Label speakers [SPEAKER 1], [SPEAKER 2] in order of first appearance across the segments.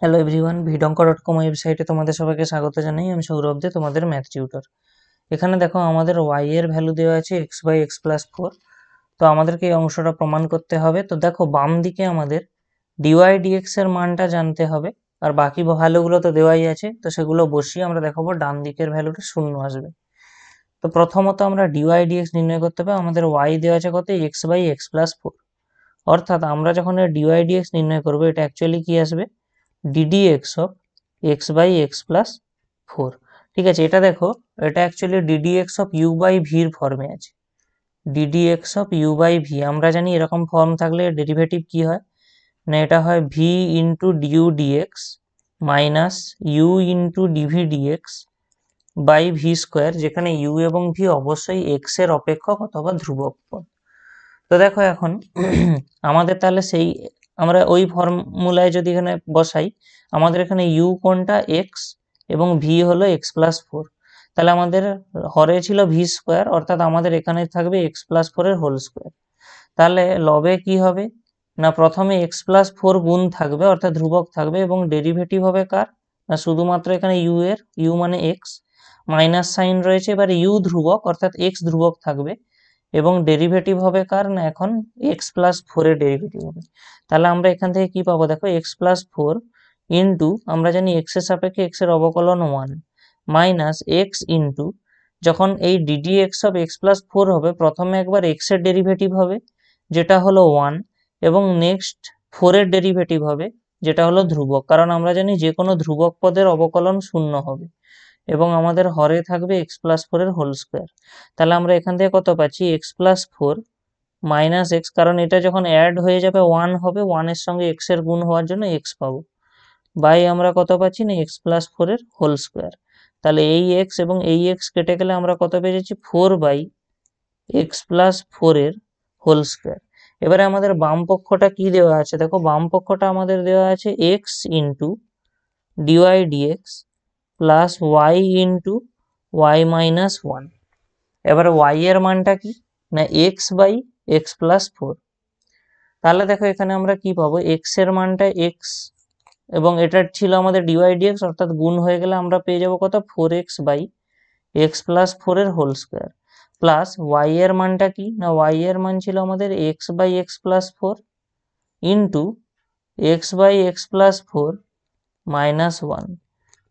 [SPEAKER 1] Hello everyone, ভিডঙ্ক.com ওয়েবসাইটে তোমাদের সবাইকে স্বাগত জানাই। আমি সৌরভ দে, তোমাদের ম্যাথ টিউটর। এখানে দেখো আমাদের y এর ভ্যালু দেওয়া আছে x/x+4। তো আমাদেরকে এই অংশটা প্রমাণ করতে হবে। তো দেখো বাম দিকে আমাদের dy dx এর মানটা জানতে হবে, আর বাকি ভ্যালুগুলো তো দেওয়াই আছে, তো সেগুলো বসিয়ে আমরা দেখাবো ডান দিকের ভ্যালুটা 0 আসবে। তো প্রথমত আমরা dy dx নির্ণয় করতে হবে। আমাদের y দেওয়া আছে কত, x/x+4। অর্থাৎ আমরা যখন dy dx নির্ণয় করবো, এটা অ্যাকচুয়ালি কি আসবে, ddx অফ x/x+4। ঠিক আছে, এটা দেখো, এটা অ্যাকচুয়ালি ddx অফ u/v এর ফর্মে আছে। ddx অফ u/v আমরা জানি এরকম ফর্ম থাকলে ডেরিভেটিভ কি হয় না, এটা হয় v into du dx minus u into dv dx by V square, যেখানে u এবং v অবশ্যই x এর অপেক্ষক অথবা ধ্রুবক পদ। তো দেখো এখন আমাদের তাহলে সেই আমরা ওই ফর্মুলায় যদি এখানে বসাই, আমাদের এখানে u কোনটা, x, এবং v হলো x+4। তাহলে আমাদের হরে ছিল v স্কোয়ার, অর্থাৎ আমাদের এখানে থাকবে x+4 এর হোল স্কোয়ার। তাহলে লবে কি হবে না, প্রথমে x+4 গুণ থাকবে অর্থাৎ ধ্রুবক থাকবে, এবং ডেরিভেটিভ হবে কার না, শুধুমাত্র এখানে u এর, u মানে x, মাইনাস সাইন রয়েছে, এবার u ধ্রুবক অর্থাৎ x ধ্রুবক থাকবে, এবং ডেরিভেটিভ হবে কার না, এখন x+4 এর ডেরিভেটিভ হবে। তাহলে আমরা এখান থেকে কি পাবো, দেখো x+4 ইন্টু, আমরা জানি x এর সাপেক্ষে x এর অবকলন 1, মাইনাস x ইন্টু, যখন এই ddx অফ x+4 হবে, প্রথমে একবার x এর ডেরিভেটিভ হবে যেটা হলো 1, এবং নেক্সট 4 এর ডেরিভেটিভ হবে যেটা হলো ধ্রুবক, কারণ আমরা জানি যে কোনো ধ্রুবক পদের অবকলন 0 হবে, এবং আমাদের হরে থাকবে x+4 এর হোল স্কোয়ার। তাহলে আমরা এখান থেকে কত পাচ্ছি, x+4 মাইনাস x, কারণ এটা যখন অ্যাড হয়ে যাবে 1 হবে, 1 এর সঙ্গে x এর গুণ হওয়ার জন্য x পাবো, বাই আমরা কত পাচ্ছি না, x+4 এর হোল স্কোয়ার। তাহলে এই x এবং এই x কেটে গেলে আমরা কত পেয়ে যাচ্ছি, 4/x+4 এর হোল স্কোয়ার। এবারে আমাদের বাম পক্ষটা কি দেওয়া আছে, দেখো বাম পক্ষটা আমাদের দেওয়া আছে x into dy dx plus y into y-1। এবারে y এর মানটা কি না, x/x+4। তাহলে দেখো এখানে আমরা কি পাবো, x এর মানটা x, এবং এটা ছিল আমাদের dy dx, অর্থাৎ গুণ হয়ে গেলে আমরা পেয়ে যাবো কত, 4x/x+4 এর হোল স্কোয়ার, প্লাস y এর মানটা কি না, y এর মান ছিল আমাদের x/x+4 ইন্টু x/x+4 -1।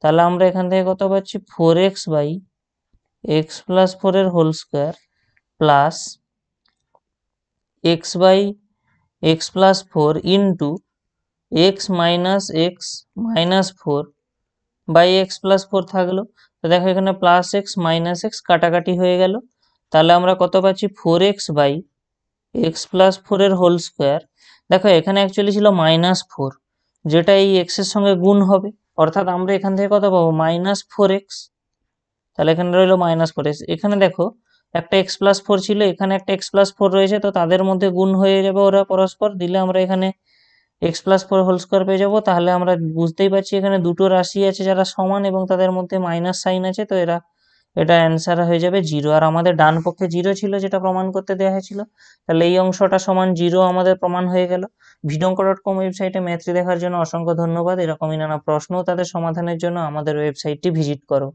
[SPEAKER 1] তাহলে আমরা এখান থেকে কত পাচ্ছি, 4x/x+4 এর whole square plus x/x+4 into x-4/x+4 থাকলো। তো দেখো এখানে প্লাস এক্স মাইনাস এক্স কাটাকাটি হয়ে গেল। তাহলে আমরা কত পাচ্ছি, 4x/x+4 এর হোল স্কোয়ার। দেখো এখানে অ্যাকচুয়ালি ছিল -4, যেটা এই এক্স এর সঙ্গে গুণ হবে, অর্থাৎ আমরা এখান থেকে কত পাবো, -4x। তাহলে এখানে রইলো -4x। এখানে দেখো একটা x+4 ছিল, এখানে একটা x+4 রয়েছে, তো তাদের মধ্যে গুণ হয়ে যাবে ওরা পরস্পর, দিলে আমরা এখানে x+4 হোল স্কোয়ার পেয়ে যাবো। তাহলে আমরা বুঝতেই পারছি এখানে দুটো রাশি আছে যারা সমান এবং তাদের মধ্যে মাইনাস সাইন আছে, তো এটা অ্যান্সার হয়ে যাবে 0। আর আমাদের ডান পক্ষে 0 ছিল, যেটা প্রমাণ করতে দেওয়া হয়েছিল, তাহলে এই অংশটা সমান 0 আমাদের প্রমাণ হয়ে গেল। ভিডঙ্ক.com ওয়েবসাইটে ম্যাথটি দেখার জন্য অসংখ্য ধন্যবাদ। এরকমই নানা প্রশ্ন ও তাদের সমাধানের জন্য আমাদের ওয়েবসাইটটি ভিজিট করো।